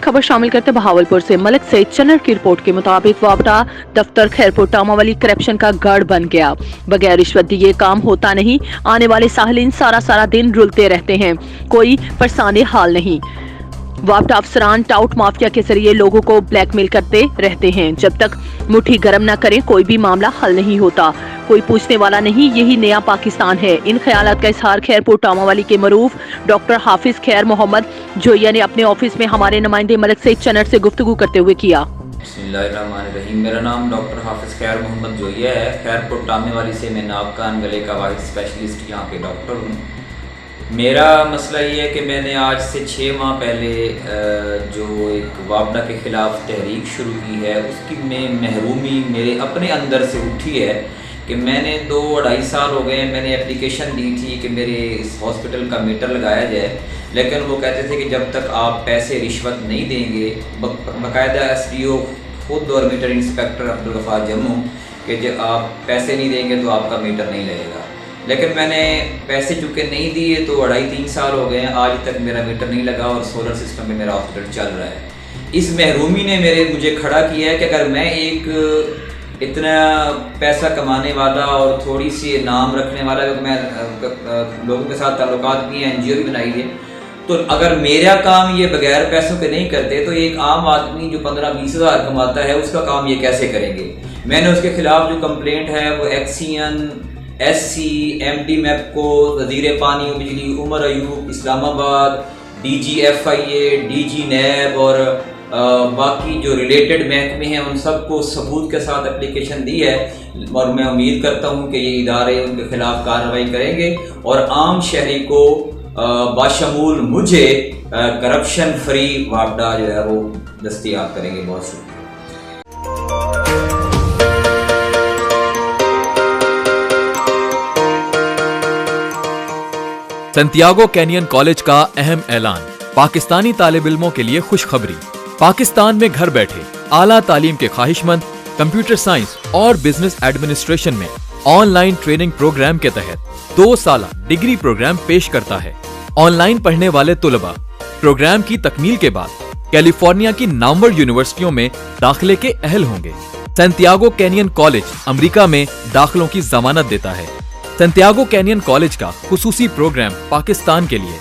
खबर शामिल करते बहावलपुर से। मलिक सईद चन्नर की रिपोर्ट के मुताबिक वापडा दफ्तर खैरपुर टामावली करप्शन का गढ़ बन गया। बगैर रिश्वत दिए काम होता नहीं। आने वाले साहिलीन सारा दिन रुलते रहते हैं, कोई परेशानी हाल नहीं। वापडा अफसरान टाउट माफिया के जरिए लोगों को ब्लैकमेल करते रहते हैं। जब तक मुट्ठी गर्म न करें कोई भी मामला हल नहीं होता। कोई पूछने वाला नहीं, यही नया पाकिस्तान है। इन ख्यालात का इजहार खैरपुर टामावाली के मरूफ डॉक्टर हाफिज खैर मोहम्मद जोइया ने अपने ऑफिस में हमारे नुमाइंदे मलिक सईद चन्नर से गुफ्तगू करते हुए किया। बिस्मिल्लाहिर्रहमानिर्रहीम। मेरा नाम डॉक्टर हाफिज खैर मोहम्मद जोइया है। खैरपुर टामेवाली से मैं नाक कान गले का वाहिद स्पेशलिस्ट यहाँ पे डॉक्टर हूँ। मेरा मसला ये है कि मैंने आज से 6 माह पहले जो एक वापडा के ख़िलाफ़ तहरीक शुरू की है, उसकी में महरूमी मेरे अपने अंदर से उठी है कि मैंने 2-2.5 साल हो गए मैंने एप्लीकेशन दी थी कि मेरे इस हॉस्पिटल का मीटर लगाया जाए, लेकिन वो कहते थे कि जब तक आप पैसे रिश्वत नहीं देंगे, बाकायदा SDO खुद और मीटर इंस्पेक्टर अब्दुल गफ़ार जम्मू कि जब आप पैसे नहीं देंगे तो आपका मीटर नहीं लगेगा। लेकिन मैंने पैसे चूँकि नहीं दिए तो 2.5-3 साल हो गए हैं, आज तक मेरा मीटर नहीं लगा और सोलर सिस्टम में मेरा हॉस्पिटल चल रहा है। इस महरूमी ने मुझे खड़ा किया है कि अगर मैं एक इतना पैसा कमाने वाला और थोड़ी सी नाम रखने वाला, मैं लोगों के साथ ताल्लुकात भी हैं, NGO भी बनाई है, तो अगर मेरा काम ये बगैर पैसों के नहीं करते तो एक आम आदमी जो 15-20 हज़ार कमाता है उसका काम ये कैसे करेंगे। मैंने उसके खिलाफ जो कंप्लेंट है वो एक्सियन, SC, MD MEPCO, वज़ीर पानी और बिजली Umar Ayub Islamabad, DG FIA, DG NAB और बाकी जो रिलेटेड महकमे हैं उन सबको सबूत के साथ एप्लीकेशन दी है और मैं उम्मीद करता हूं कि ये इदारे उनके खिलाफ कार्रवाई करेंगे और आम शहरी को बाशमूल मुझे करप्शन फ्री वापडा जो है वो दस्तयाब करेंगे। बहुत शुक्रिया। सैंटियागो कैनियन कॉलेज का अहम ऐलान। पाकिस्तानी तालिब इल्मों के लिए खुशखबरी। पाकिस्तान में घर बैठे आला तालीम के ख्वाहिशमंद कंप्यूटर साइंस और बिजनेस एडमिनिस्ट्रेशन में ऑनलाइन ट्रेनिंग प्रोग्राम के तहत 2 साला डिग्री प्रोग्राम पेश करता है। ऑनलाइन पढ़ने वाले तुलबा प्रोग्राम की तकमील के बाद कैलिफोर्निया की नामवर यूनिवर्सिटियों में दाखिले के अहल होंगे। सैंटियागो कैनियन कॉलेज अमेरिका में दाखिलों की जमानत देता है। सैंटियागो कैनियन कॉलेज का खुसूसी प्रोग्राम पाकिस्तान के लिए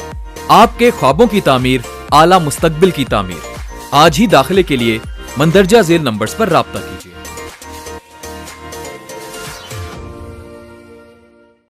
आपके ख्वाबों की तामीर, आला मुस्तकबिल की तामीर। आज ही दाखिले के लिए मंदरजा झेल नंबर्स पर राब्ता कीजिए।